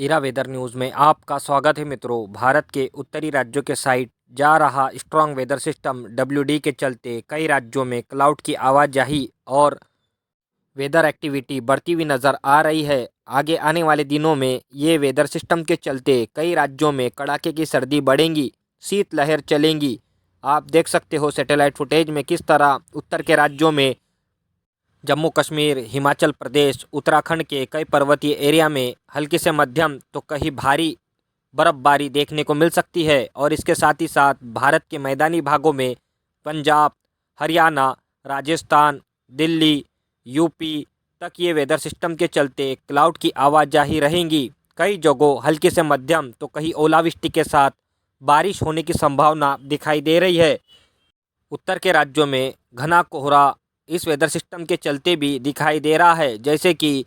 इरा weather news में आपका स्वागत है मित्रों। भारत के उत्तरी राज्यों के साइड जा रहा स्ट्रॉन्ग वेदर सिस्टम WD के चलते कई राज्यों में क्लाउड की आवाजाही और वेदर एक्टिविटी बढ़ती हुई नज़र आ रही है। आगे आने वाले दिनों में ये वेदर सिस्टम के चलते कई राज्यों में कड़ाके की सर्दी बढ़ेंगी, शीतलहर चलेंगी। आप देख सकते हो सैटेलाइट फुटेज में किस तरह उत्तर के राज्यों में जम्मू कश्मीर, हिमाचल प्रदेश, उत्तराखंड के कई पर्वतीय एरिया में हल्की से मध्यम तो कहीं भारी बर्फबारी देखने को मिल सकती है। और इसके साथ ही साथ भारत के मैदानी भागों में पंजाब, हरियाणा, राजस्थान, दिल्ली, यूपी तक ये वेदर सिस्टम के चलते क्लाउड की आवाजाही रहेंगी। कई जगहों हल्की से मध्यम तो कहीं ओलावृष्टि के साथ बारिश होने की संभावना दिखाई दे रही है। उत्तर के राज्यों में घना कोहरा इस वेदर सिस्टम के चलते भी दिखाई दे रहा है, जैसे कि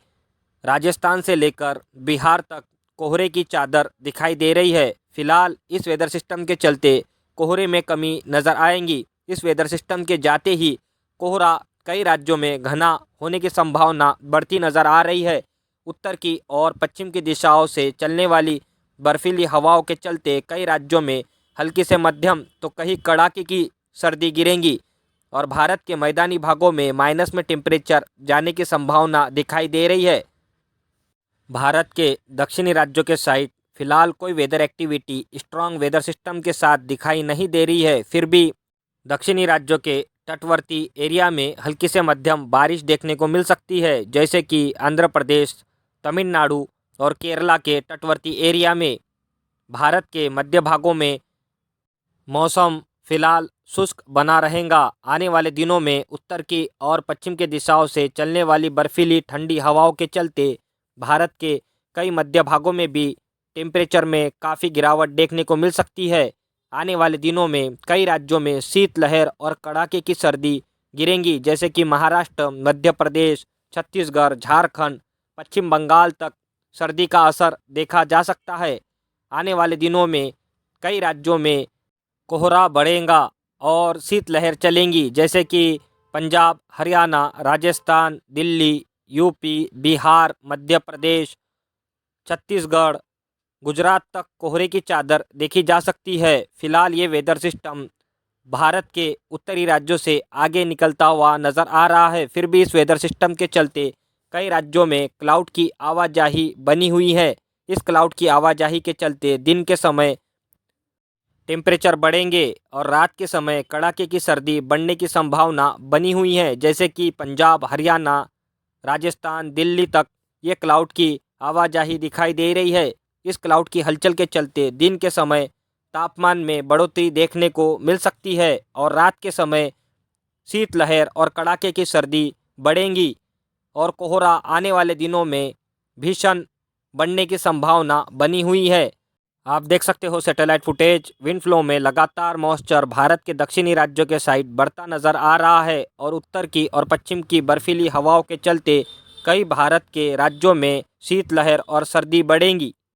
राजस्थान से लेकर बिहार तक कोहरे की चादर दिखाई दे रही है। फिलहाल इस वेदर सिस्टम के चलते कोहरे में कमी नज़र आएंगी। इस वेदर सिस्टम के जाते ही कोहरा कई राज्यों में घना होने की संभावना बढ़ती नज़र आ रही है। उत्तर की और पश्चिम की दिशाओं से चलने वाली बर्फीली हवाओं के चलते कई राज्यों में हल्की से मध्यम तो कहीं कड़ाके की सर्दी गिरेंगी और भारत के मैदानी भागों में माइनस में टेम्परेचर जाने की संभावना दिखाई दे रही है। भारत के दक्षिणी राज्यों के साइड फिलहाल कोई weather activity strong weather system के साथ दिखाई नहीं दे रही है। फिर भी दक्षिणी राज्यों के तटवर्ती एरिया में हल्की से मध्यम बारिश देखने को मिल सकती है, जैसे कि आंध्र प्रदेश, तमिलनाडु और केरला के तटवर्ती एरिया में। भारत के मध्य भागों में मौसम फिलहाल शुष्क बना रहेगा। आने वाले दिनों में उत्तर की और पश्चिम की दिशाओं से चलने वाली बर्फीली ठंडी हवाओं के चलते भारत के कई मध्य भागों में भी टेम्परेचर में काफ़ी गिरावट देखने को मिल सकती है। आने वाले दिनों में कई राज्यों में शीतलहर और कड़ाके की सर्दी गिरेंगी, जैसे कि महाराष्ट्र, मध्य प्रदेश, छत्तीसगढ़, झारखंड, पश्चिम बंगाल तक सर्दी का असर देखा जा सकता है। आने वाले दिनों में कई राज्यों में कोहरा बढ़ेगा और शीतलहर चलेंगी, जैसे कि पंजाब, हरियाणा, राजस्थान, दिल्ली, यूपी, बिहार, मध्य प्रदेश, छत्तीसगढ़, गुजरात तक कोहरे की चादर देखी जा सकती है। फिलहाल ये वेदर सिस्टम भारत के उत्तरी राज्यों से आगे निकलता हुआ नज़र आ रहा है। फिर भी इस वेदर सिस्टम के चलते कई राज्यों में क्लाउड की आवाजाही बनी हुई है। इस क्लाउड की आवाजाही के चलते दिन के समय टेम्परेचर बढ़ेंगे और रात के समय कड़ाके की सर्दी बढ़ने की संभावना बनी हुई है, जैसे कि पंजाब, हरियाणा, राजस्थान, दिल्ली तक ये क्लाउड की आवाजाही दिखाई दे रही है। इस क्लाउड की हलचल के चलते दिन के समय तापमान में बढ़ोतरी देखने को मिल सकती है और रात के समय शीतलहर और कड़ाके की सर्दी बढ़ेंगी और कोहरा आने वाले दिनों में भीषण बढ़ने की संभावना बनी हुई है। आप देख सकते हो सैटेलाइट फुटेज, विंड फ्लो में लगातार मॉइस्चर भारत के दक्षिणी राज्यों के साइड बढ़ता नज़र आ रहा है और उत्तर की और पश्चिम की बर्फीली हवाओं के चलते कई भारत के राज्यों में शीतलहर और सर्दी बढ़ेंगी।